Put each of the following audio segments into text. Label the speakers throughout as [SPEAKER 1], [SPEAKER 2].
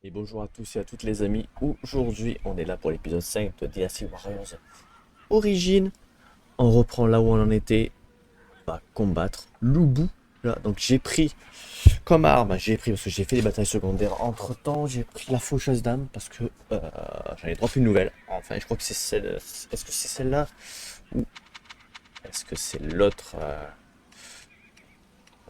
[SPEAKER 1] Et bonjour à tous et à toutes les amis. Aujourd'hui, on est là pour l'épisode 5 de Dynasty Warriors. Origine, on reprend là où on en était. On va combattre l'Ubu. Là, donc j'ai pris comme arme, parce que j'ai fait des batailles secondaires. Entre temps, j'ai pris la faucheuse d'âme parce que j'en ai droppé une nouvelle. Enfin, je crois que c'est celle. Est-ce que c'est celle-là ou est-ce que c'est l'autre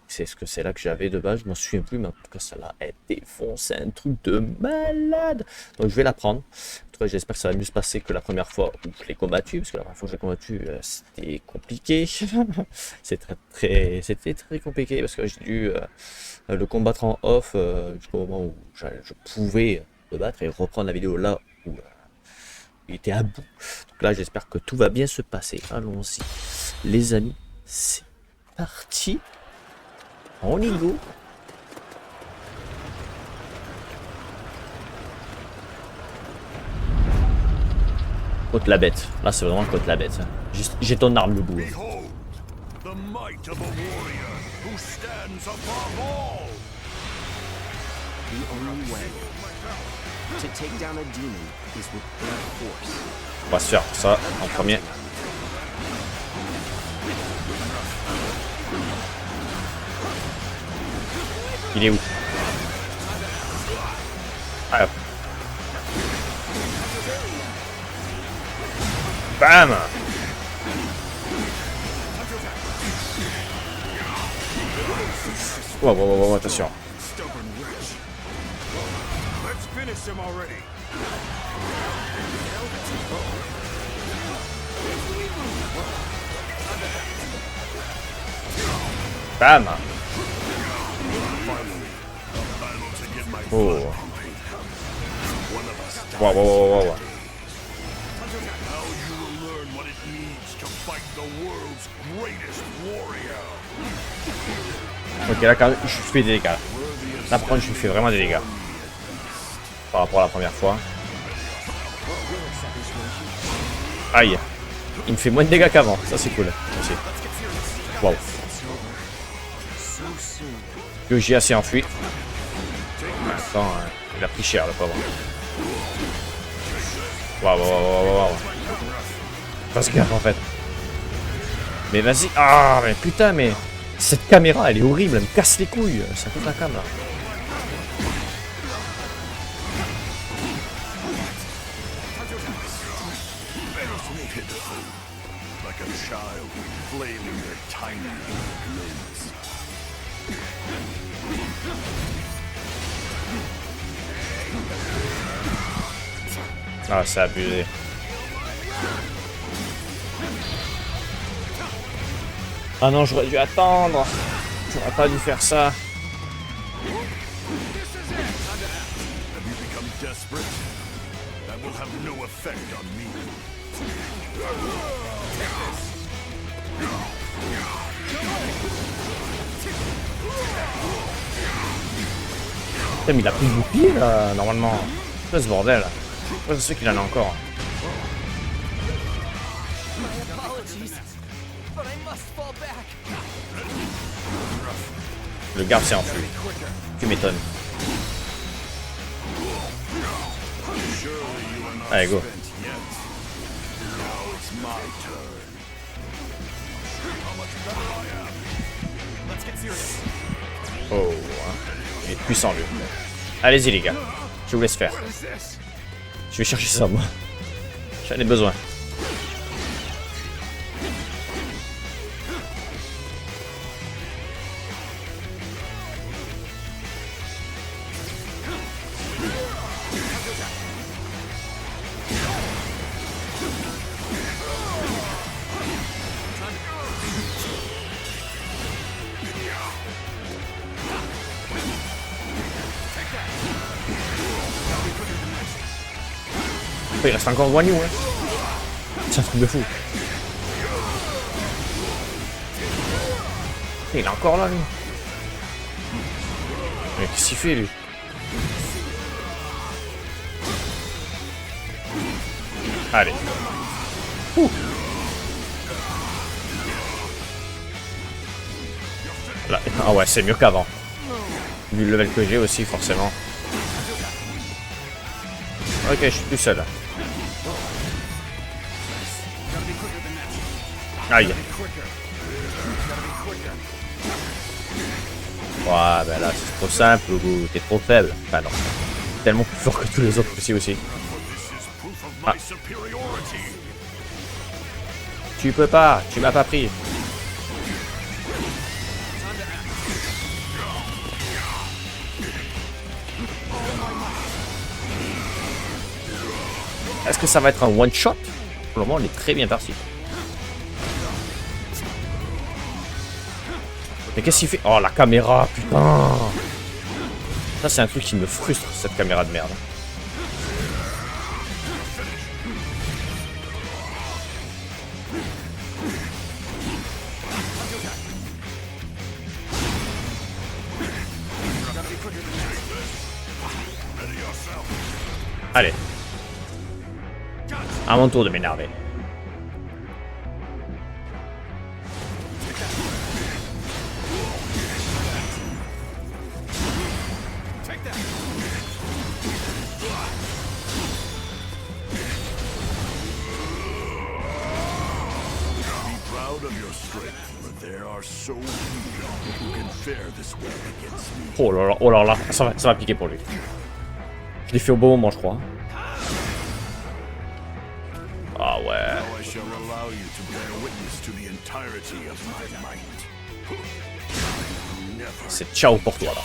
[SPEAKER 1] C'est ce que c'est là que j'avais de base, je m'en souviens plus, mais en tout cas ça l'a défoncé, un truc de malade. Donc je vais la prendre. En tout cas j'espère que ça va mieux se passer que la première fois où je l'ai combattu, parce que la première fois que je l'ai combattu c'était compliqué. C'était très compliqué parce que j'ai dû le combattre en off jusqu'au moment où je pouvais le battre et reprendre la vidéo là où il était à bout. Donc là j'espère que tout va bien se passer. Allons-y les amis, c'est parti. On y go. Côte la bête. Là c'est vraiment côte la bête. J'ai ton arme le bout. On va se faire ça en premier. Il est où? Ah. Bam! Wow, attention. Bam! Oh. Wow. Ok, là quand même, je fais des dégâts. Là par contre, je fais vraiment des dégâts. Par rapport à la première fois. Aïe. Il me fait moins de dégâts qu'avant. Ça c'est cool. Aussi. Wow. Que j'ai assez enfui. Attends, il a pris cher le pauvre. Waouh. Parce que en fait. Mais vas-y. Ah mais putain mais. Cette caméra elle est horrible, elle me casse les couilles. Ça coûte la cam là. Ah, c'est abusé. Ah non, j'aurais dû attendre. J'aurais pas dû faire ça. Putain, mais il a pris le bouclier là, normalement. C'est ce bordel. Je sais qu'il en a encore. Le garde s'est enfui. Tu m'étonnes. Allez, go. Oh, il est puissant lui. Allez-y les gars, je vous laisse faire. Je vais chercher ça moi. J'en ai besoin. Il reste encore Guan Yu, hein. C'est un truc de fou. Il est encore là, lui. Mais qu'est-ce qu'il fait, lui? Allez. Ouh. Là. Ah ouais, c'est mieux qu'avant. Vu le level que j'ai aussi, forcément.
[SPEAKER 2] Ok, je suis tout seul. Aïe. Ouais, ben là, c'est trop simple, ou t'es trop faible. Enfin non. Tellement plus fort que tous les autres aussi. Ah. Tu peux pas, tu m'as pas pris. Est-ce que ça va être un one shot? Pour le moment, on est très bien parti. Mais qu'est-ce qu'il fait? Oh, la caméra, putain! Ça, c'est un truc qui me frustre, cette caméra de merde. Allez. À mon tour de m'énerver. Oh là là, ça va piquer pour lui. Je l'ai fait au bon moment, je crois. Ah ouais. C'est ciao pour toi là.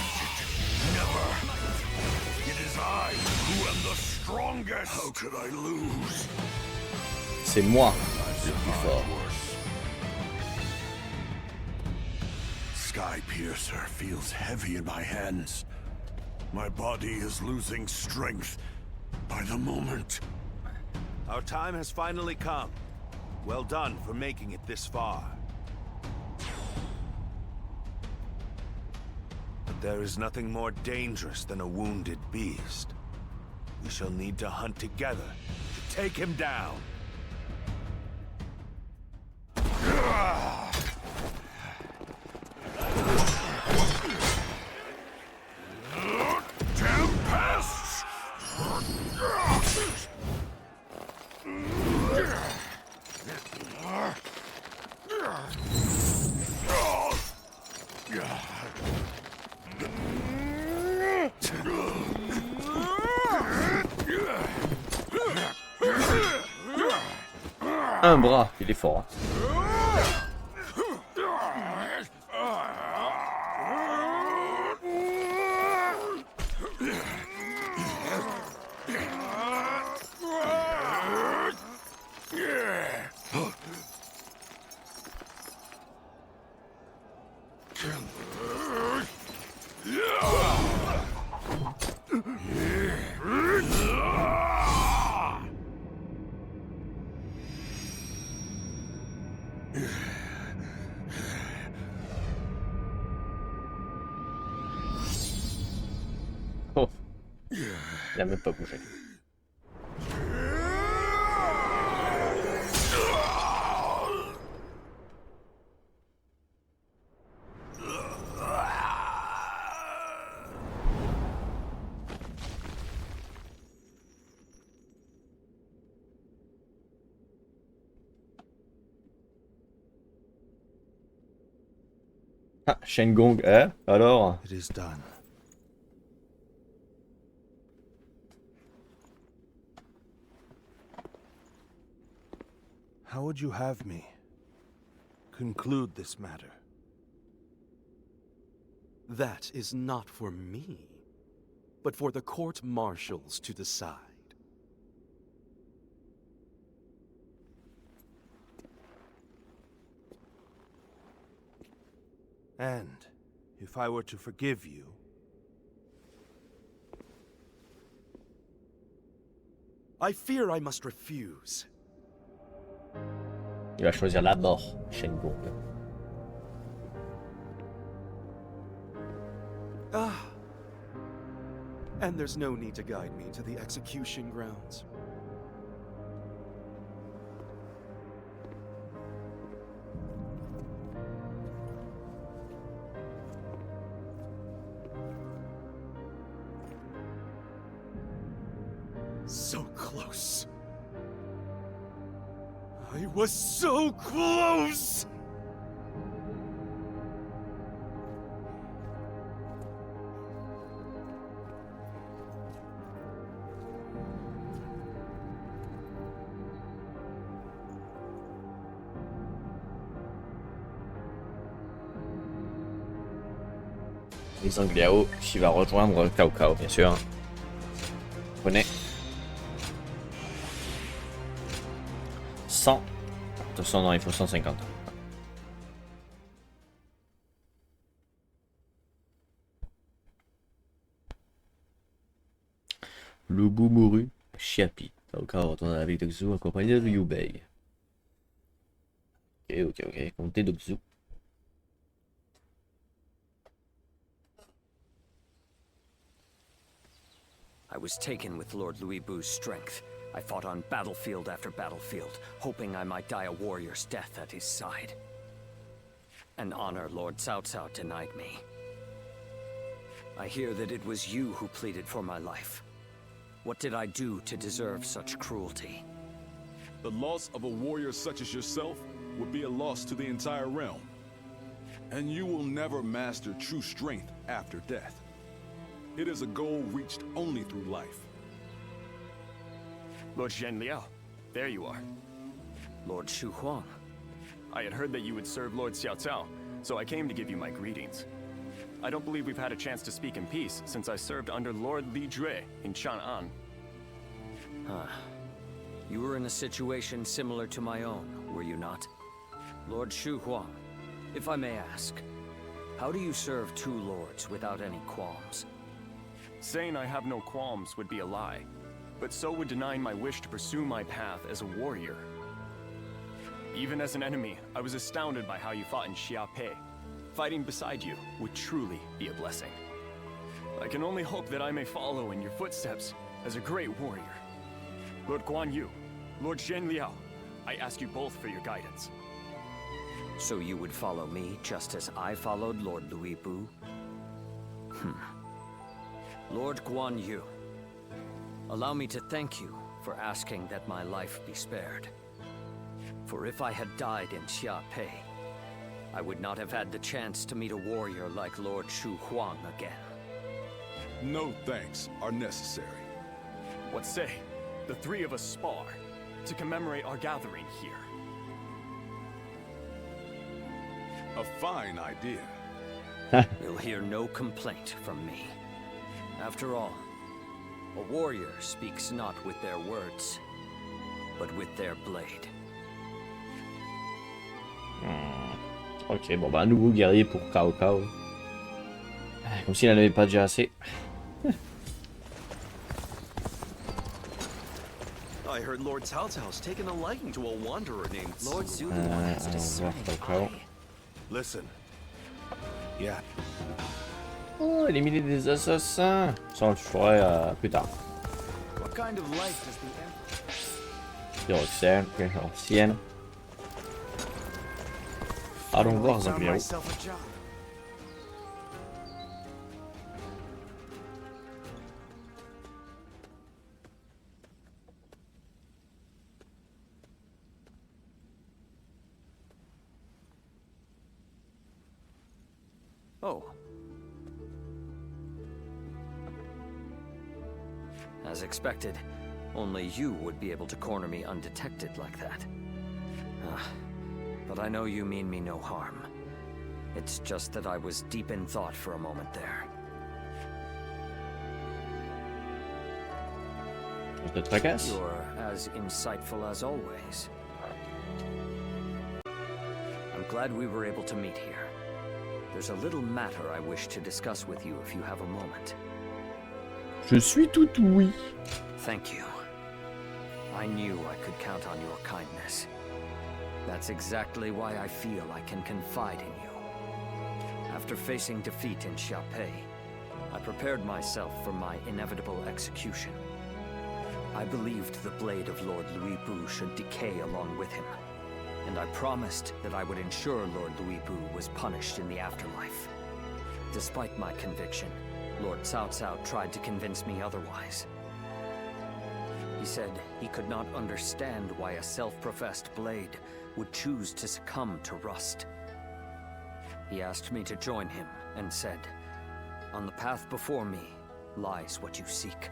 [SPEAKER 2] C'est moi le plus fort.
[SPEAKER 3] Sky Piercer feels heavy in my hands. My body is losing strength by the moment.
[SPEAKER 4] Our time has finally come. Well done for making it this far. But there is nothing more dangerous than a wounded beast. We shall need to hunt together to take him down.
[SPEAKER 2] Un bras, il est fort. Hein. Oh, il a même pas bougé. Ah, Shengong, alors?
[SPEAKER 4] It is done. How would you have me conclude this matter?
[SPEAKER 5] That is not for me, but for the court-martials to decide.
[SPEAKER 4] And if I were to forgive you,
[SPEAKER 5] I fear I must refuse.
[SPEAKER 2] Il va choisir la mort, Shengong.
[SPEAKER 5] Ah. And there's no need to guide me to the execution grounds. So close. I was so close!
[SPEAKER 2] Les Angliao qui va rejoindre Cao Cao, bien sûr. Prenez 100. Attention, non, il faut 150. Le goût mouru, Chiapi. Cao Cao retourne avec Doxu accompagné de Liu Bei. Ok, comptez Doxu.
[SPEAKER 6] I was taken with Lord Louis Bu's strength. I fought on battlefield after battlefield, hoping I might die a warrior's death at his side. An honor Lord Cao Cao denied me. I hear that it was you who pleaded for my life. What did I do to deserve such cruelty?
[SPEAKER 7] The loss of a warrior such as yourself would be a loss to the entire realm. And you will never master true strength after death. It is a goal reached only through life.
[SPEAKER 8] Lord Zhenliao, there you are.
[SPEAKER 6] Lord Shu Huang.
[SPEAKER 8] I had heard that you would serve Lord Cao Cao, so I came to give you my greetings. I don't believe we've had a chance to speak in peace since I served under Lord Li Jue in Chang'an.
[SPEAKER 6] You were in a situation similar to my own, were you not? Lord Shu Huang, if I may ask, how do you serve two lords without any qualms?
[SPEAKER 8] Saying I have no qualms would be a lie, but so would denying my wish to pursue my path as a warrior. Even as an enemy, I was astounded by how you fought in Xiaopei. Fighting beside you would truly be a blessing. I can only hope that I may follow in your footsteps as a great warrior. Lord Guan Yu, Lord Zhenliao, I ask you both for your guidance.
[SPEAKER 6] So you would follow me just as I followed Lord Louis Bu? Lord Guan Yu, allow me to thank you for asking that my life be spared. For if I had died in Xiaopei, I would not have had the chance to meet a warrior like Lord Shu Huang again.
[SPEAKER 7] No thanks are necessary.
[SPEAKER 8] What say? The three of us spar to commemorate our gathering here.
[SPEAKER 7] A fine idea.
[SPEAKER 6] You'll hear no complaint from me. After all, a warrior speaks not with their words, but with their blade.
[SPEAKER 2] Ok, bon bah un nouveau guerrier pour Cao Cao. Comme s'il n'en avait pas déjà assez.
[SPEAKER 5] I heard Lord Cao Cao's taken a liking to a wanderer named
[SPEAKER 6] Lord Zulu has
[SPEAKER 2] On va
[SPEAKER 6] discerning
[SPEAKER 2] voir Cao Cao.
[SPEAKER 6] eye.
[SPEAKER 4] Listen. Yeah.
[SPEAKER 2] Oh, éliminer des assassins. Ça on le ferait plus tard.
[SPEAKER 6] What kind of life does the
[SPEAKER 2] Sur Oxel, ancienne. Allons voir Zangliao.
[SPEAKER 6] Oh. As expected, only you would be able to corner me undetected like that. But I know you mean me no harm. It's just that I was deep in thought for a moment there.
[SPEAKER 2] Je te tracasse.
[SPEAKER 6] You're as insightful as always. I'm glad we were able to meet here. There's a little matter I wish to discuss with you if you have a moment.
[SPEAKER 2] Je suis tout oui.
[SPEAKER 6] Thank you. I knew I could count on your kindness. That's exactly why I feel I can confide in you. After facing defeat in Xiaopei, I prepared myself for my inevitable execution. I believed the blade of Lord Louis Bu should decay along with him, and I promised that I would ensure Lord Louis Bu was punished in the afterlife. Despite my conviction, Lord Cao Cao tried to convince me otherwise. He said he could not understand why a self-professed blade would choose to succumb to rust. He asked me to join him and said, "On the path before me lies what you seek."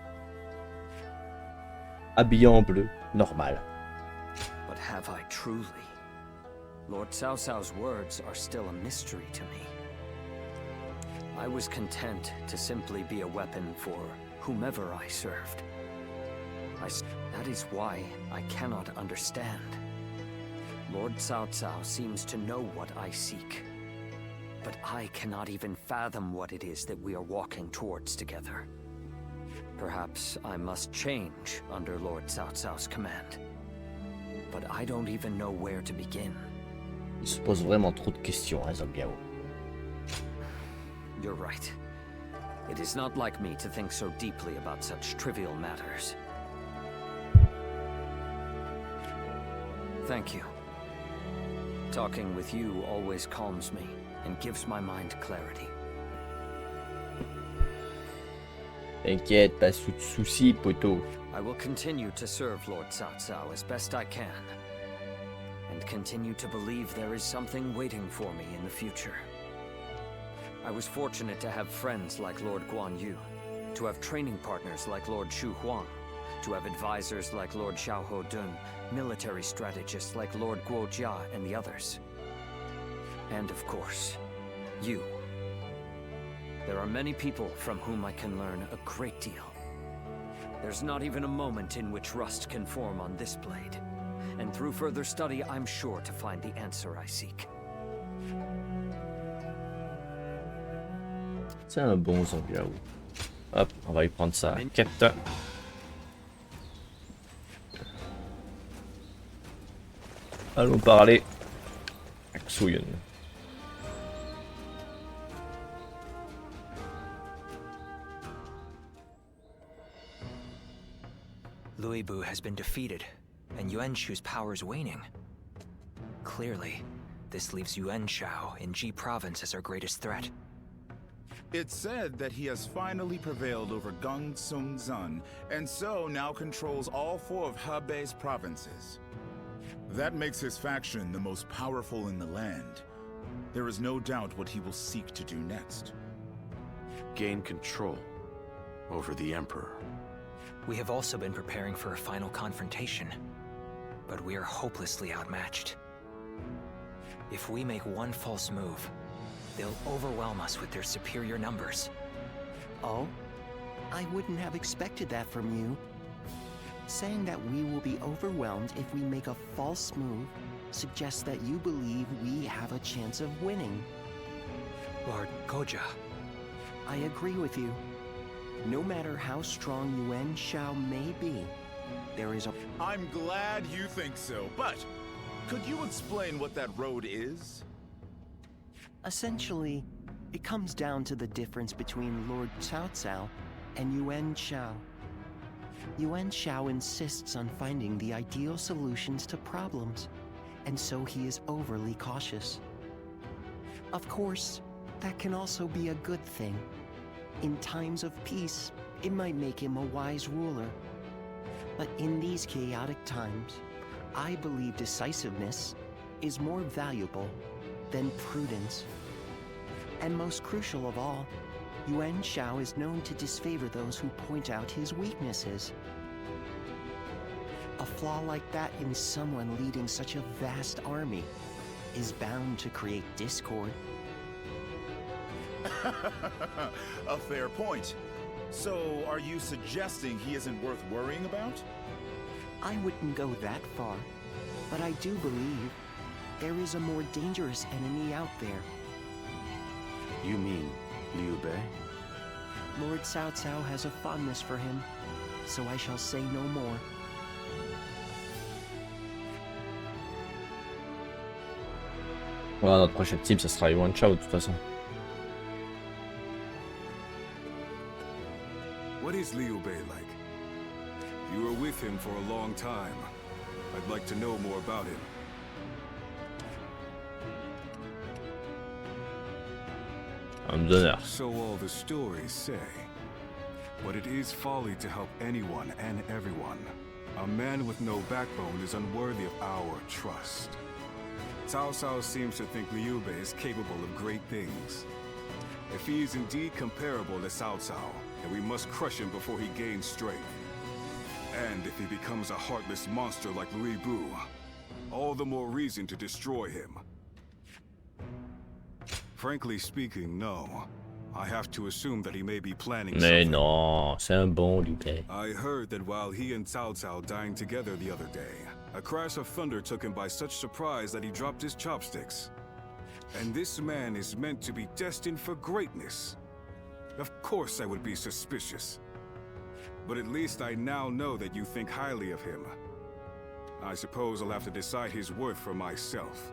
[SPEAKER 2] Habillé en bleu, normal.
[SPEAKER 6] But have I truly? Lord Cao Cao's words are still a mystery to me. I was content to simply be a weapon for whomever I served. That is why I cannot understand. Lord Cao Cao seems to know what I seek, but I cannot even fathom what it is that we are walking towards together. Perhaps I must change under Lord Cao Cao's command, but I don't even know where to begin.
[SPEAKER 2] Il se pose vraiment trop de questions, hein, Zhao.
[SPEAKER 6] You're right. It is not like me to think so deeply about such trivial matters. Thank you. Talking with you always calms me and gives my mind clarity.
[SPEAKER 2] T'inquiète, pas de soucis, poto.
[SPEAKER 6] I will continue to serve Lord Cao Cao as best I can, and continue to believe there is something waiting for me in the future. I was fortunate to have friends like Lord Guan Yu, to have training partners like Lord Shu Huang, to have advisors like Lord Xiao Hodun, military strategists like Lord Guo Jia and the others. And of course, you. There are many people from whom I can learn a great deal. There's not even a moment in which rust can form on this blade, and through further study I'm sure to find the answer I seek.
[SPEAKER 2] C'est un bon Zhao. Hop, on va y prendre sa quête. Allons parler avec Souyen.
[SPEAKER 9] Louis Bu has been defeated, and Yuan Shu's power is waning. Clearly, this leaves Yuan Shao in Ji Province as our greatest threat.
[SPEAKER 10] It's said that he has finally prevailed over Gong Sung Zun, and so now controls all 4 of Hebei's provinces. That makes his faction the most powerful in the land. There is no doubt what he will seek to do next.
[SPEAKER 5] Gain control over the Emperor.
[SPEAKER 9] We have also been preparing for a final confrontation, but we are hopelessly outmatched. If we make one false move, they'll overwhelm us with their superior numbers.
[SPEAKER 11] Oh? I wouldn't have expected that from you. Saying that we will be overwhelmed if we make a false move suggests that you believe we have a chance of winning.
[SPEAKER 9] Lord Koja.
[SPEAKER 11] I agree with you. No matter how strong Yuan Shao may be, there is a...
[SPEAKER 10] I'm glad you think so, but could you explain what that road is?
[SPEAKER 11] Essentially, it comes down to the difference between Lord Cao Cao and Yuan Shao. Yuan Shao insists on finding the ideal solutions to problems, and so he is overly cautious. Of course, that can also be a good thing. In times of peace, it might make him a wise ruler. But in these chaotic times, I believe decisiveness is more valuable than prudence. And most crucial of all, Yuan Shao is known to disfavor those who point out his weaknesses. A flaw like that in someone leading such a vast army is bound to create discord.
[SPEAKER 10] A fair point. So, are you suggesting he isn't worth worrying about?
[SPEAKER 11] I wouldn't go that far, but I do believe there is a more dangerous enemy out there.
[SPEAKER 5] You mean Liu Bei?
[SPEAKER 11] Lord Cao Cao has a fondness for him, so I shall say no more.
[SPEAKER 2] Voilà, notre prochaine team, ça sera Yuan Shao de toute façon.
[SPEAKER 7] What is Liu Bei like? You were with him for a long time. I'd like to know more about him.
[SPEAKER 2] Un donneur.
[SPEAKER 7] So all the stories say. But it is folly to help anyone and everyone. A man with no backbone is unworthy of our trust. Cao Cao seems to think Liu Bei is capable of great things. If he is indeed comparable to Cao Cao, then we must crush him before he gains strength. And if he becomes a heartless monster like Louis Bu, all the more reason to destroy him. Frankly speaking, no. I have to assume that he may be planning
[SPEAKER 2] Mais
[SPEAKER 7] something.
[SPEAKER 2] non, c'est un bon Liu Bei.
[SPEAKER 7] I heard that while he and Cao Cao dined together the other day, a crash of thunder took him by such surprise that he dropped his chopsticks. And this man is meant to be destined for greatness. Of course I would be suspicious. But at least I now know that you think highly of him. I suppose I'll have to decide his worth for myself.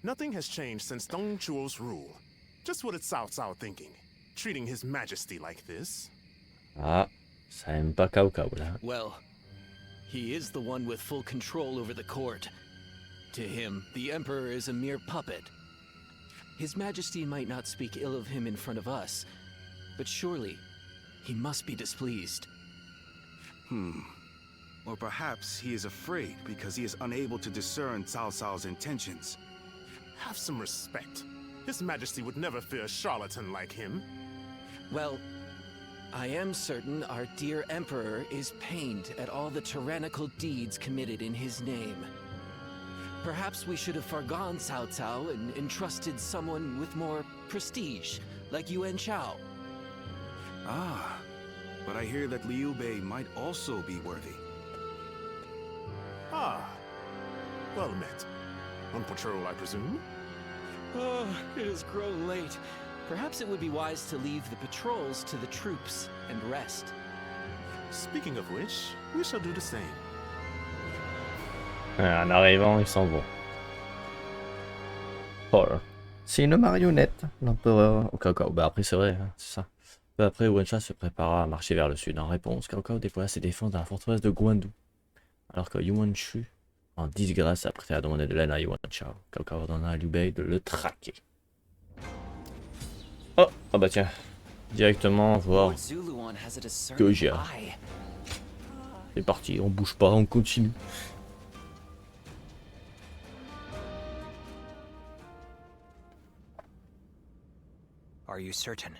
[SPEAKER 12] Nothing has changed since Dong Chuo's rule. Just what is Cao Cao thinking? Treating his majesty like this?
[SPEAKER 2] Ah, ça aime pas Cao Cao là.
[SPEAKER 13] Well, he is the one with full control over the court. To him, the Emperor is a mere puppet. His Majesty might not speak ill of him in front of us, but surely he must be displeased.
[SPEAKER 4] Or perhaps he is afraid because he is unable to discern Cao Cao's intentions.
[SPEAKER 12] Have some respect. His Majesty would never fear a charlatan like him.
[SPEAKER 13] Well, I am certain our dear Emperor is pained at all the tyrannical deeds committed in his name. Perhaps we should have forgone Cao Cao and entrusted someone with more prestige, like Yuan Shao.
[SPEAKER 4] Ah, but I hear that Liu Bei might also be worthy.
[SPEAKER 12] Ah, well met. On patrol, I presume?
[SPEAKER 13] Oh, it has grown late. Perhaps it would be wise to leave the patrols to the troops and rest.
[SPEAKER 12] Speaking of which, we shall do the same.
[SPEAKER 2] En arrivant, ils s'en vont. Oh là. C'est une marionnette, l'empereur. Cao Cao. Bah après, c'est vrai, hein, c'est ça. Peu après, Yuan Sha se prépara à marcher vers le sud. En réponse, Cao Cao déploya ses défenses dans la forteresse de Guan Yu. Alors que Yuan Shu, en disgrâce, apprêtait à demander de l'aide à Yuan Shao. Cao Cao ordonna à Liu Bei de le traquer. Oh, ah bah tiens. Directement voir Koei. C'est parti, on bouge pas, on continue.
[SPEAKER 9] Are you certain,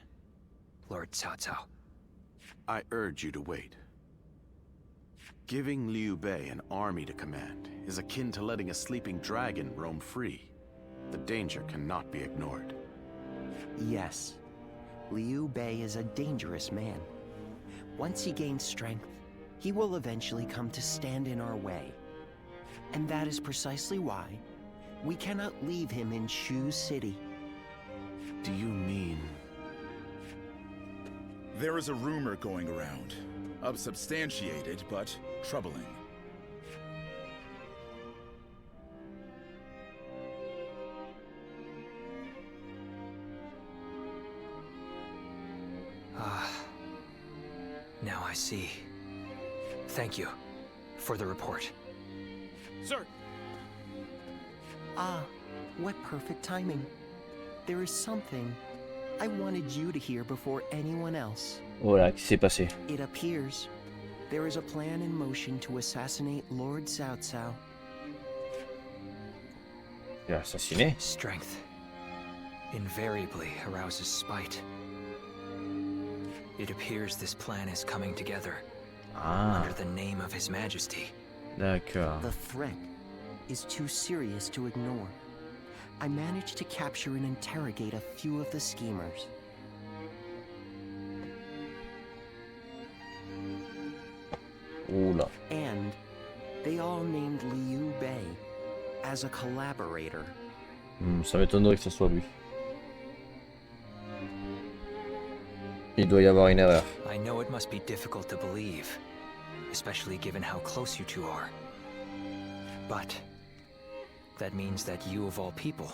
[SPEAKER 9] Lord Cao Cao?
[SPEAKER 4] I urge you to wait. Giving Liu Bei an army to command is akin to letting a sleeping dragon roam free. The danger cannot be ignored.
[SPEAKER 11] Yes, Liu Bei is a dangerous man. Once he gains strength, he will eventually come to stand in our way. And that is precisely why we cannot leave him in Shu City.
[SPEAKER 4] Do you mean...
[SPEAKER 10] There is a rumor going around. Unsubstantiated, but troubling.
[SPEAKER 9] Now I see. Thank you for the report.
[SPEAKER 12] Sir!
[SPEAKER 11] Ah, what perfect timing. There is something I wanted you to hear before anyone else.
[SPEAKER 2] Oh là, qu'est-ce qui s'est passé?
[SPEAKER 11] It appears there is a plan in motion to assassinate Lord Cao Cao.
[SPEAKER 2] Il a assassiné?
[SPEAKER 9] Strength invariably arouses spite. It appears this plan is coming together under the name of His Majesty.
[SPEAKER 2] D'accord.
[SPEAKER 11] The threat is too serious to ignore. I managed to capture and interrogate a few of the schemers.
[SPEAKER 2] Oula.
[SPEAKER 11] And they all named Liu Bei as a collaborator.
[SPEAKER 2] Ça m'étonnerait que ce soit lui. Il doit y avoir une erreur.
[SPEAKER 9] I know it must be difficult to believe, especially given how close you two are. But that means that you, of all people,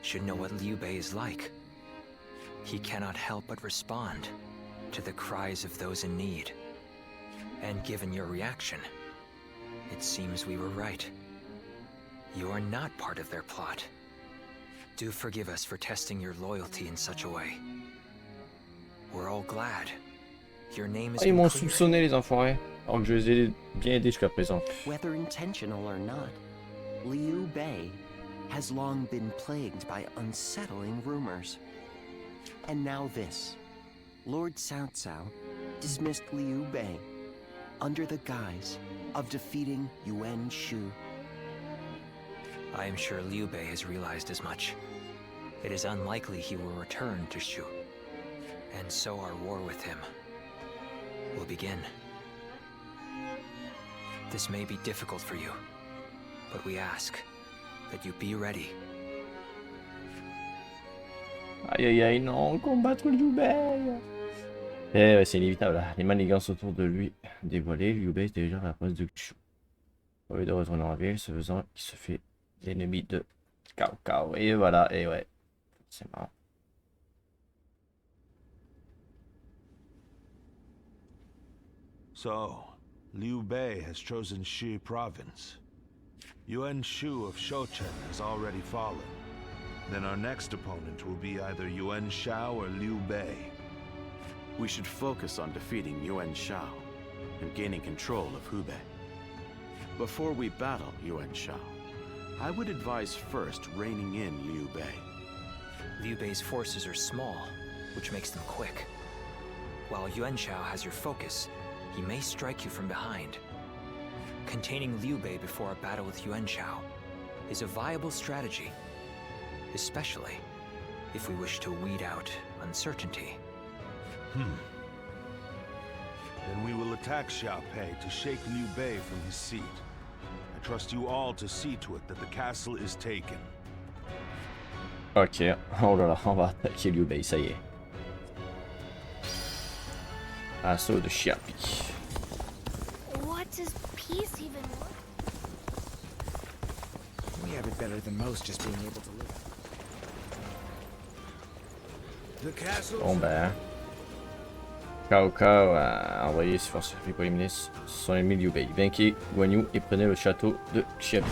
[SPEAKER 9] should know what Liu Bei is like. He cannot help but respond to the cries of those in need. And given your reaction, it seems we were right. You are not part of their plot. Do forgive us for testing your loyalty in such a way. We're all glad. Your name is
[SPEAKER 2] Ils m'ont soupçonné les enfoirés, alors que je les ai bien aidés jusqu'à présent.
[SPEAKER 11] Whether intentional or not, Liu Bei has long been plagued by unsettling rumors. And now this. Lord Cao Cao dismissed Liu Bei under the guise of defeating Yuan Shu.
[SPEAKER 9] I am sure Liu Bei has realized as much. It is unlikely he will return to Shu. And so our war with him will begin. This may be difficult for you, but we ask that you be ready.
[SPEAKER 2] Aïe aïe aïe, non, combattre Liu Bei. Eh ouais, c'est inévitable. Les manigances autour de lui dévoilées, Liu Bei est déjà à la place de Shu. Au lieu de retourner en ville, ce faisant, il se fait l'ennemi de Cao Cao. Et voilà, et ouais, c'est marrant.
[SPEAKER 4] So, Liu Bei has chosen Shi province. Yuan Shu of Shouchen has already fallen. Then our next opponent will be either Yuan Shao or Liu Bei.
[SPEAKER 5] We should focus on defeating Yuan Shao and gaining control of Hubei. Before we battle Yuan Shao, I would advise first reining in Liu Bei.
[SPEAKER 9] Liu Bei's forces are small, which makes them quick. While Yuan Shao has your focus, he may strike you from behind. Containing Liu Bei before a battle with Yuan Shao is a viable strategy, especially if we wish to weed out uncertainty.
[SPEAKER 4] Then we will attack Xiaopei to shake Liu Bei from his seat. I trust you all to see to it that the castle is taken.
[SPEAKER 2] Ok, oh là là, on va attaquer Liu Bei, ça y est. Assaut de Xiaopei.
[SPEAKER 14] What does peace even look?
[SPEAKER 15] We have it better than most, just being able to live. The castle.
[SPEAKER 2] Bon ben, Cao Cao a envoyé ses forces pour éliminer son ennemi Liu Bei. Vainquez Guan Yu et prenez le château de Xiaopei.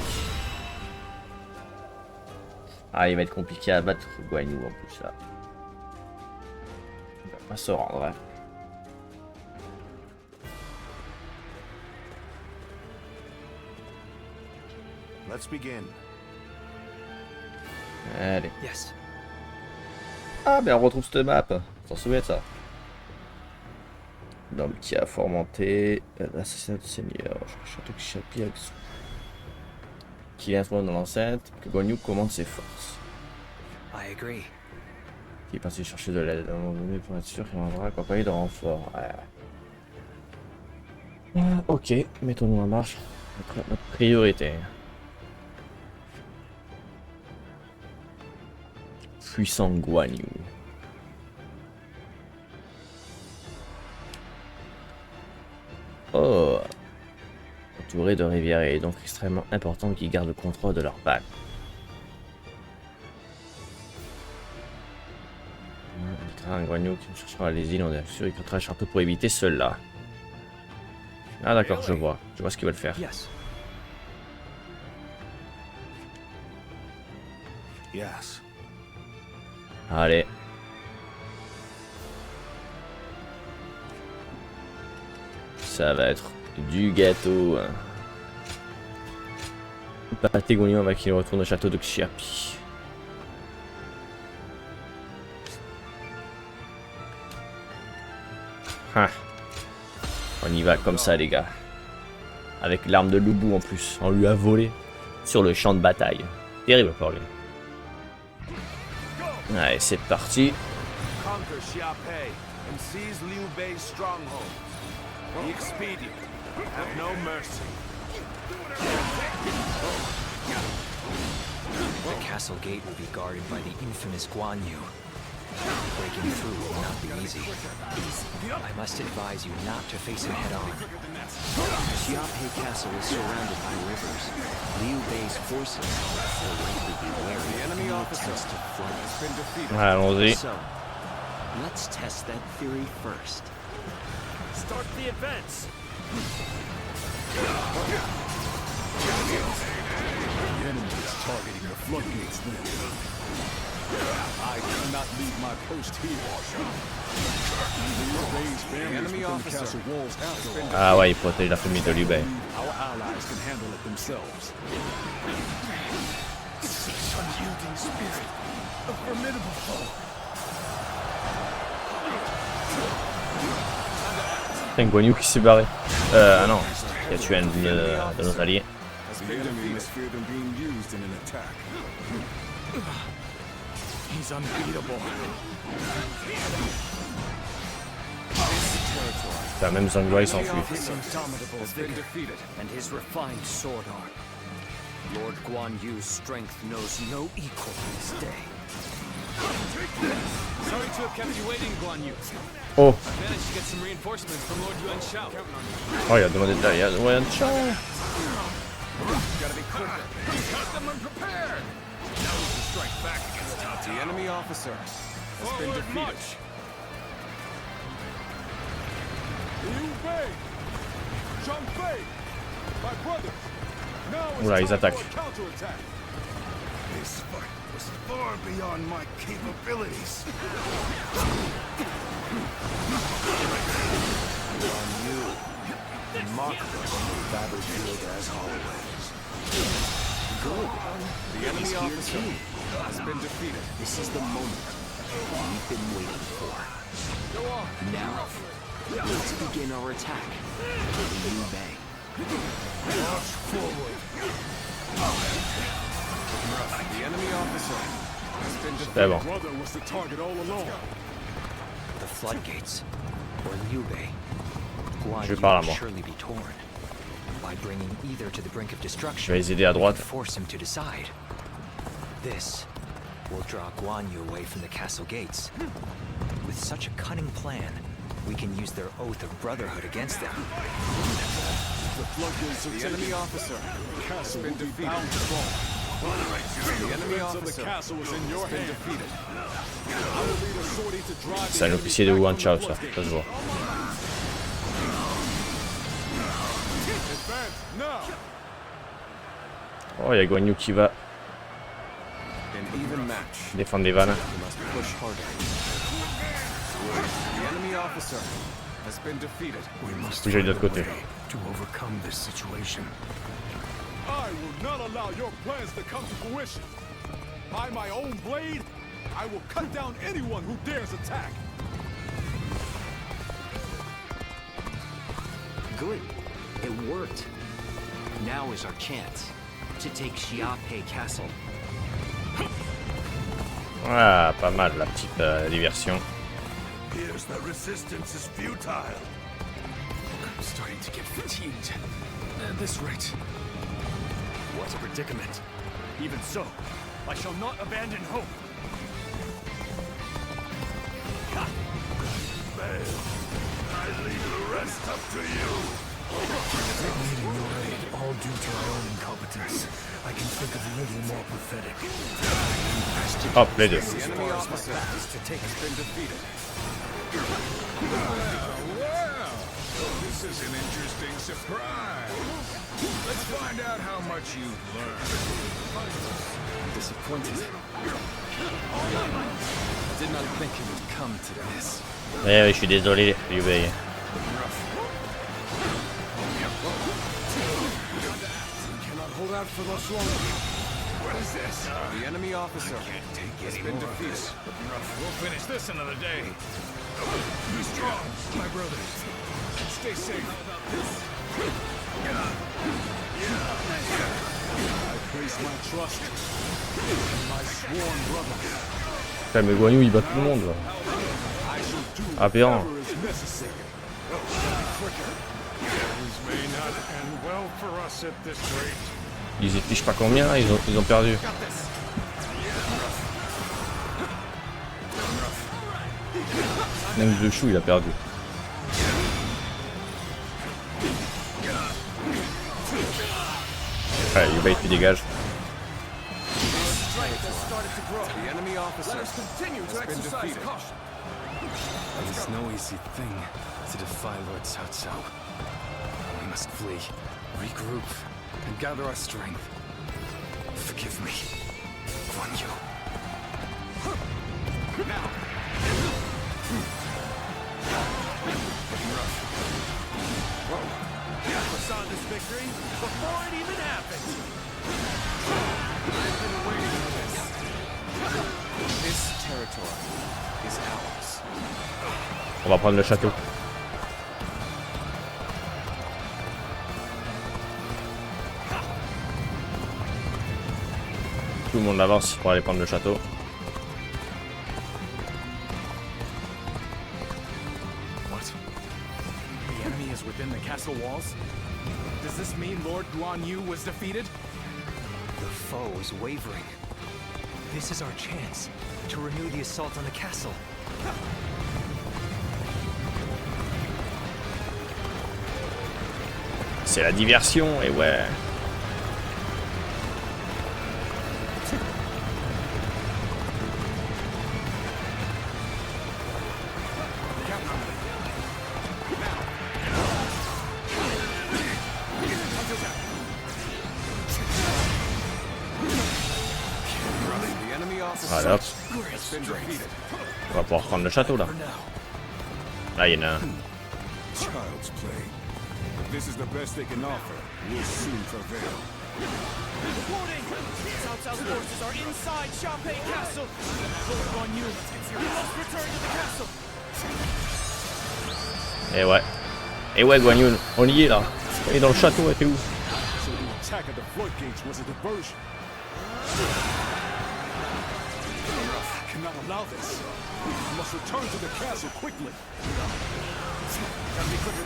[SPEAKER 2] Ah, il va être compliqué à battre Guan Yu en plus là. Il va pas se rendre. Hein.
[SPEAKER 4] Let's begin.
[SPEAKER 2] Allez.
[SPEAKER 9] Yes.
[SPEAKER 2] Ah ben on retrouve cette map. T'en souviens de ça? L'homme qui a fomenté l'assassinat du seigneur. Château de Xiaopei avec son... Qui vient dans l'enceinte, que Guan Yu commande ses forces.
[SPEAKER 9] I agree.
[SPEAKER 2] Qui est parti chercher de l'aide à un moment donné pour être sûr qu'il viendra accompagné de renfort. Ok, mettons-nous en marche. Notre priorité. Puissant Guan Yu. Oh, entouré de rivières et donc extrêmement important qui gardent le contrôle de leur balle. Un Guan Yu qui cherchera les îles, on est sûr, il comptera château pour éviter cela. Ah d'accord, je vois ce qu'ils veulent faire.
[SPEAKER 4] Yes.
[SPEAKER 2] Allez. Ça va être du gâteau. Pâté Guan Yu avant qu'il retourne au château de Xiaopei. Ah. On y va comme ça les gars. Avec l'arme de Lubu en plus. On lui a volé sur le champ de bataille. Terrible pour lui. Allez, c'est parti.
[SPEAKER 4] Conquer Xiaopei and seize Liu Bei's stronghold. Be expedient. Have no mercy.
[SPEAKER 9] The castle gate will be guarded by the infamous Guan Yu. Breaking through will not be easy. I must advise you not to face him head-on.
[SPEAKER 11] Xiaopei Castle is surrounded by rivers. Liu Bei's forces will likely be wary of any attempts to flood.
[SPEAKER 2] Allons-y.
[SPEAKER 11] So, let's test that theory first.
[SPEAKER 8] Start the advance.
[SPEAKER 7] The enemy is targeting the floodgates then. I cannot leave my post here. The enemy officer.
[SPEAKER 2] Ah ouais, il protège la famille de Liu Bei.
[SPEAKER 7] Our allies can handle it themselves.
[SPEAKER 15] Such unyielding spirit. A formidable foe.
[SPEAKER 2] C'est un Guan Yu qui s'est barré. Ah non, il a tué un de nos alliés.
[SPEAKER 7] The enemy must fear them being used in an attack.
[SPEAKER 15] He's unbeatable.
[SPEAKER 2] Putain, même Zhangguo il s'enfuit.
[SPEAKER 6] Indomitable has been defeated, and his refined sword art. Lord Guan Yu's strength knows no equal this day.
[SPEAKER 16] Sorry to have kept you waiting, Guan Yu.
[SPEAKER 2] Oh.
[SPEAKER 16] I managed to get some reinforcements from Lord Yuan Shao.
[SPEAKER 2] Oh, il a demandé de derrière. Ouais, ciao.
[SPEAKER 7] Gotta be quicker. He's got them unprepared. Now we can strike back against Cao Cao. The enemy officer has been defeated. Liu Bei, Zhang Fei, my brothers. Now
[SPEAKER 2] Oula, ils attaquent.
[SPEAKER 7] counterattack. This fight was far beyond my capabilities.
[SPEAKER 5] On you, remarkable on the battlefield as always.
[SPEAKER 7] Good. The enemy officer has been defeated.
[SPEAKER 11] This is the moment we've been waiting for.
[SPEAKER 7] Go on.
[SPEAKER 11] Now, let's begin our attack with Liu Bei.
[SPEAKER 7] March forward. The enemy officer has been defeated.
[SPEAKER 2] C'est bon.
[SPEAKER 7] Brother was the target all along.
[SPEAKER 9] The floodgates, or Liu Bei, Guan
[SPEAKER 2] Je
[SPEAKER 9] Yu
[SPEAKER 2] vais par là,
[SPEAKER 9] will
[SPEAKER 2] moi.
[SPEAKER 9] surely be torn. By bringing either to the brink of
[SPEAKER 2] Je
[SPEAKER 9] destruction,
[SPEAKER 2] vais les aider à droite.
[SPEAKER 9] force him to decide. This will draw Guan Yu away from the castle gates. With such a cunning plan, we can use their oath of brotherhood against them.
[SPEAKER 7] The floodgates of the enemy officer has been defeated. The enemy officer of the castle is in your hand. Defeated. I will lead a sortie to drive.
[SPEAKER 2] C'est un officier de Guan Chao, ça se voit.
[SPEAKER 7] Advance now.
[SPEAKER 2] Oh, il y a Guan Yu qui va
[SPEAKER 7] An even match.
[SPEAKER 2] défendre les vannes.
[SPEAKER 7] You must push harder. The enemy officer has been defeated.
[SPEAKER 3] We must
[SPEAKER 2] Faut que j'aille de
[SPEAKER 3] find
[SPEAKER 2] l'autre
[SPEAKER 3] a
[SPEAKER 2] côté.
[SPEAKER 3] way to overcome this situation.
[SPEAKER 7] I will not allow your plans to come to fruition. By my own blade, I will cut down anyone who dares attack.
[SPEAKER 11] Good. It worked. Now is our chance to take Xiaopei Castle.
[SPEAKER 2] Ah, pas mal la petite diversion.
[SPEAKER 3] Here's the resistance is futile.
[SPEAKER 16] I'm starting to get fatigued. At this rate. What a predicament. Even so, I shall not abandon hope.
[SPEAKER 3] Bale, I leave the rest up to you. Needing your aid, all due to my own incompetence. I can think of little more pathetic.
[SPEAKER 2] Hop, les deux.
[SPEAKER 7] The enemy officer has been defeated.
[SPEAKER 10] Well, this is an interesting surprise. Let's find out how much you've learned.
[SPEAKER 16] I'm disappointed. I did not think it would come to this.
[SPEAKER 2] Ouais, je suis désolé, Liu Bei.
[SPEAKER 7] Cannot hold out for much longer. What is this? The enemy officer has been defeated.
[SPEAKER 10] We'll finish this another day. Be strong, my brothers. Stay safe.
[SPEAKER 7] I place my trust in my sworn brothers.
[SPEAKER 2] Putain, mais Guan Yu il bat tout le monde là.
[SPEAKER 7] I shall do
[SPEAKER 2] Aberrant.
[SPEAKER 7] whatever is necessary.
[SPEAKER 10] Things may not end well for us at this rate.
[SPEAKER 2] Ils étaient je sais pas combien, ils ont perdu. Même le chou il a perdu. Ouais, Liu Bei tu dégages.
[SPEAKER 7] The enemy officer has been defeated.
[SPEAKER 16] It is no easy thing to defy Lord Cao Cao. We must flee, regroup, and gather our strength.
[SPEAKER 3] Forgive me, Guan Yu.
[SPEAKER 16] Now. Whoa. Got us on this victory before it even happened. I've been waiting for this. This territory is ours.
[SPEAKER 2] On va prendre le château. Tout le monde avance pour aller prendre le château.
[SPEAKER 16] What? The enemy is within the castle walls? Does this mean Lord Guan Yu was defeated?
[SPEAKER 9] The foe is wavering. This is our chance to renew the assault on the castle.
[SPEAKER 2] C'est la diversion, et ouais. Voilà, hop. On va pouvoir prendre le château là. Là, il y en a un.
[SPEAKER 7] Child's play. This is the best they can offer. We'll soon prevail.
[SPEAKER 16] Warning! Cao Cao's forces are inside Xiaopei Castle! Lord Guan Yu, you must return to the castle!
[SPEAKER 2] Et ouais. Et ouais, Guan Yu, on y est là. On est dans le château, et t'es où?
[SPEAKER 7] So the attack of the floodgates was a diversion. I cannot allow this. We must return to the castle quickly.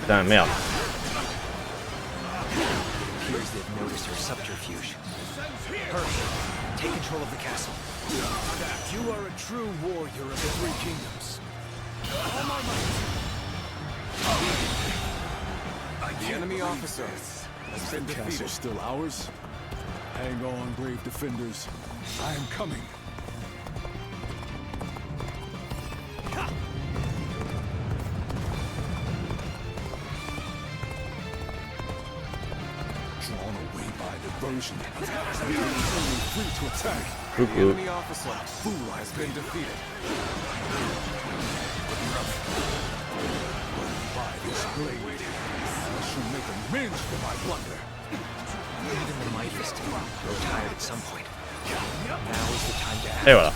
[SPEAKER 2] Putain, merde.
[SPEAKER 9] It appears they've noticed her subterfuge. Hurry, take control of the castle.
[SPEAKER 16] You are a true warrior of the Three Kingdoms. All my might.
[SPEAKER 7] The enemy officer has been defeated. The castle still ours? Hang on, brave defenders. I am coming. Drawn away by diversion. We are only free to attack. The enemy officer, Fool, has been defeated. By this blade, I shall make amends for my blunder.
[SPEAKER 9] Even the mightiest grow tired at some point. Now is the time to act.
[SPEAKER 2] Et voilà.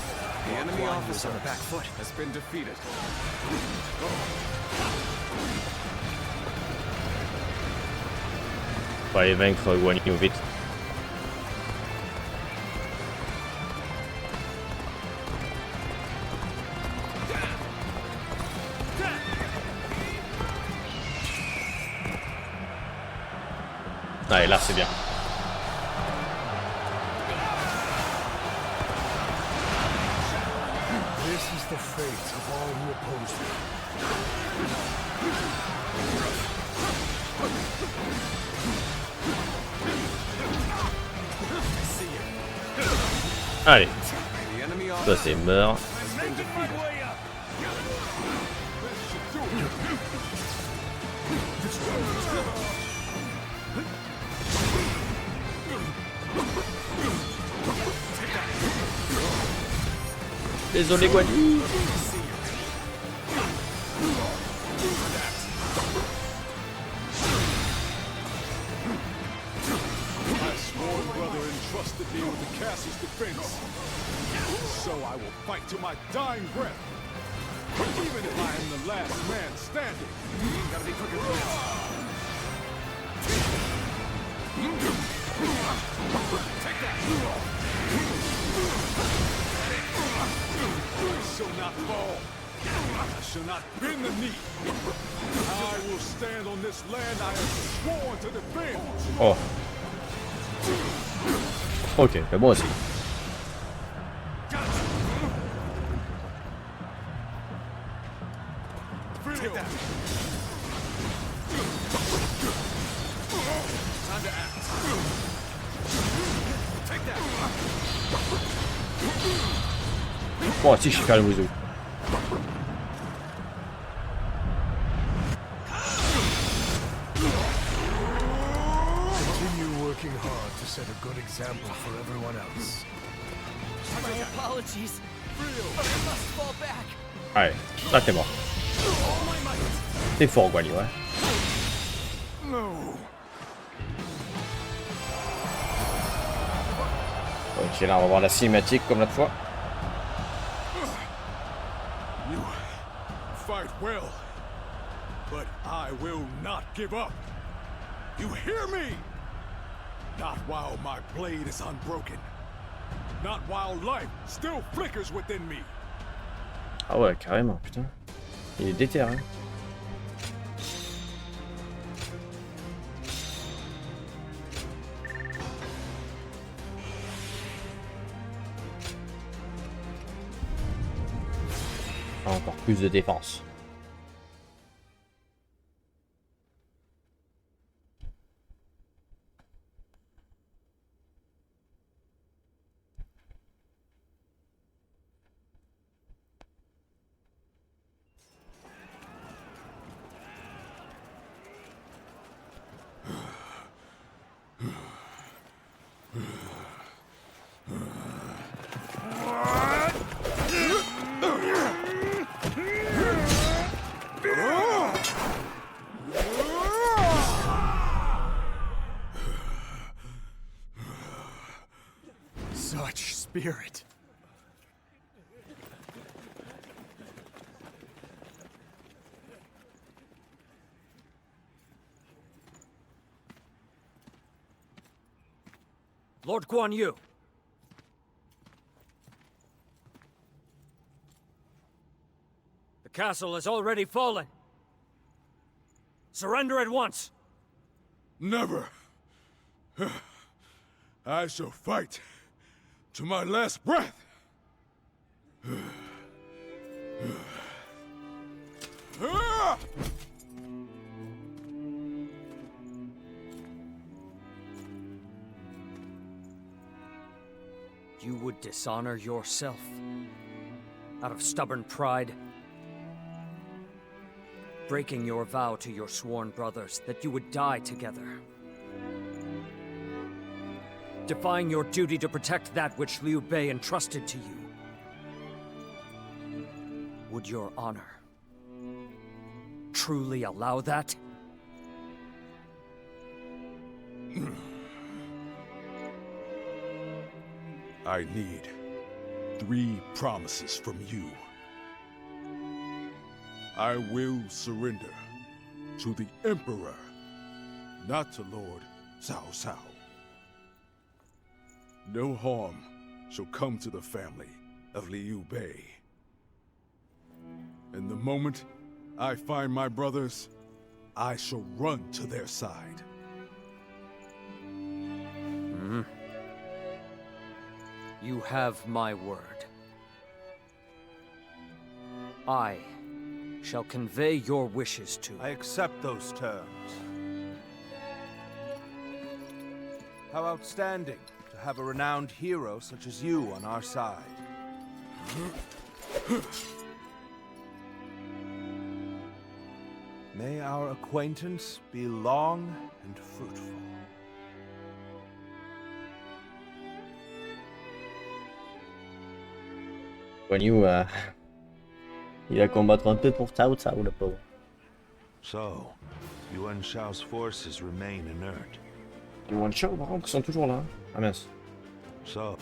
[SPEAKER 7] The enemy
[SPEAKER 9] Guan
[SPEAKER 7] officer
[SPEAKER 9] Yu's on the back foot.
[SPEAKER 7] has been defeated.
[SPEAKER 2] On va aller vaincre Guan Yu vite. Ah, et là c'est bien.
[SPEAKER 3] This is the fate of all who oppose me.
[SPEAKER 2] Allez. Ça c'est mort. Désolé Guan Yu.
[SPEAKER 7] Entrusted me with the castle's defense. So I will fight to my dying breath. Even if I am the last man standing. Gotta be quicker than this. Take that. I shall not fall. I shall not bend the knee. I will stand on this land I have sworn to defend.
[SPEAKER 2] Oh. Ok, ben moi aussi. Moi aussi je suis faire le wizou.
[SPEAKER 3] Continue working hard to set a good example for everyone else.
[SPEAKER 13] apologies, but I must fall back.
[SPEAKER 2] Allez, là t'es mort. T'es fort, Guan Yu, ouais. Ok, là on va voir la cinématique comme l'autre fois.
[SPEAKER 7] You fight well, but I will not give up. You hear me? Not while my blade is unbroken. Not while life still flickers within me.
[SPEAKER 2] Ah ouais, carrément, putain. Il est déter, hein. Encore plus de défense.
[SPEAKER 16] Such spirit.
[SPEAKER 6] Lord Guan Yu. The castle has already fallen. Surrender at once.
[SPEAKER 7] Never. I shall fight to my last breath.
[SPEAKER 6] You would dishonor yourself out of stubborn pride, breaking your vow to your sworn brothers that you would die together, defying your duty to protect that which Liu Bei entrusted to you. Would your honor truly allow that?
[SPEAKER 7] I need 3 promises from you. I will surrender to the Emperor, not to Lord Cao Cao. No harm shall come to the family of Liu Bei. And the moment I find my brothers, I shall run to their side.
[SPEAKER 6] You have my word. I shall convey your wishes to...
[SPEAKER 4] I accept those terms. How outstanding to have a renowned hero such as you on our side. May our acquaintance be long and fruitful.
[SPEAKER 2] Guan Yu, il va combattre un peu pour Cao Cao, le pauvre.
[SPEAKER 4] So, Yuan Shao's forces remain inert.
[SPEAKER 2] Yuan Shao, par contre, ils sont toujours là. Ah mince.
[SPEAKER 4] So.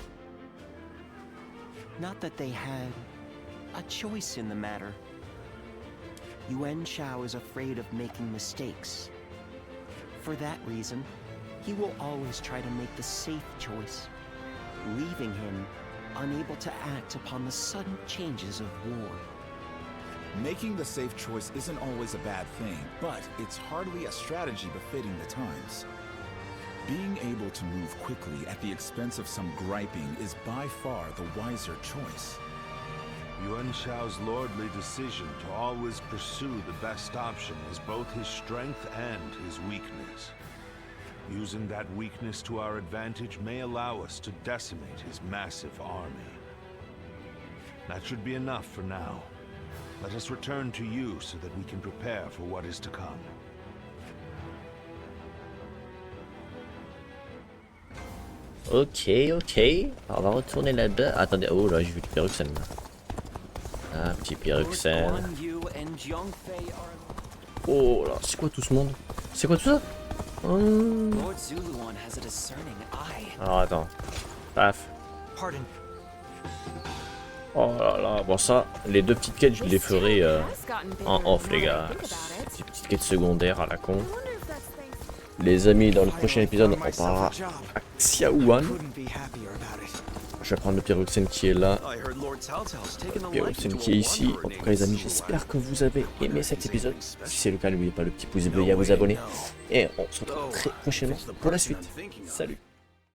[SPEAKER 11] Not that they had a choice in the matter. Yuan Shao is afraid of making mistakes. For that reason, he will always try to make the safe choice, leaving him unable to act upon the sudden changes of war.
[SPEAKER 10] Making the safe choice isn't always a bad thing, but it's hardly a strategy befitting the times. Being able to move quickly at the expense of some griping is by far the wiser choice.
[SPEAKER 4] Yuan Shao's lordly decision to always pursue the best option is both his strength and his weakness. Using that weakness to our advantage may allow us to decimate his massive army. That should be enough for now. Let us return to you so that we can prepare for what is to come.
[SPEAKER 2] Ok, ok. Alors, on va retourner là-bas. Attendez, oh là, j'ai vu le Pyroxène. Un petit Pyroxène. Oh là, c'est quoi tout ce monde? C'est quoi tout ça? Alors attends. Paf. Oh là là, bon ça, les deux petites quêtes, je les ferai en off les gars. Ces petites quêtes secondaires à la con. Les amis, dans le prochain épisode, on parlera à Xiaowan. Je vais prendre le Pyroxène qui est là. Le Pyroxène qui est ici. En tout cas les amis, j'espère que vous avez aimé cet épisode. Si c'est le cas, n'oubliez pas le petit pouce bleu et à vous abonner. Et on se retrouve très prochainement pour la suite. Salut!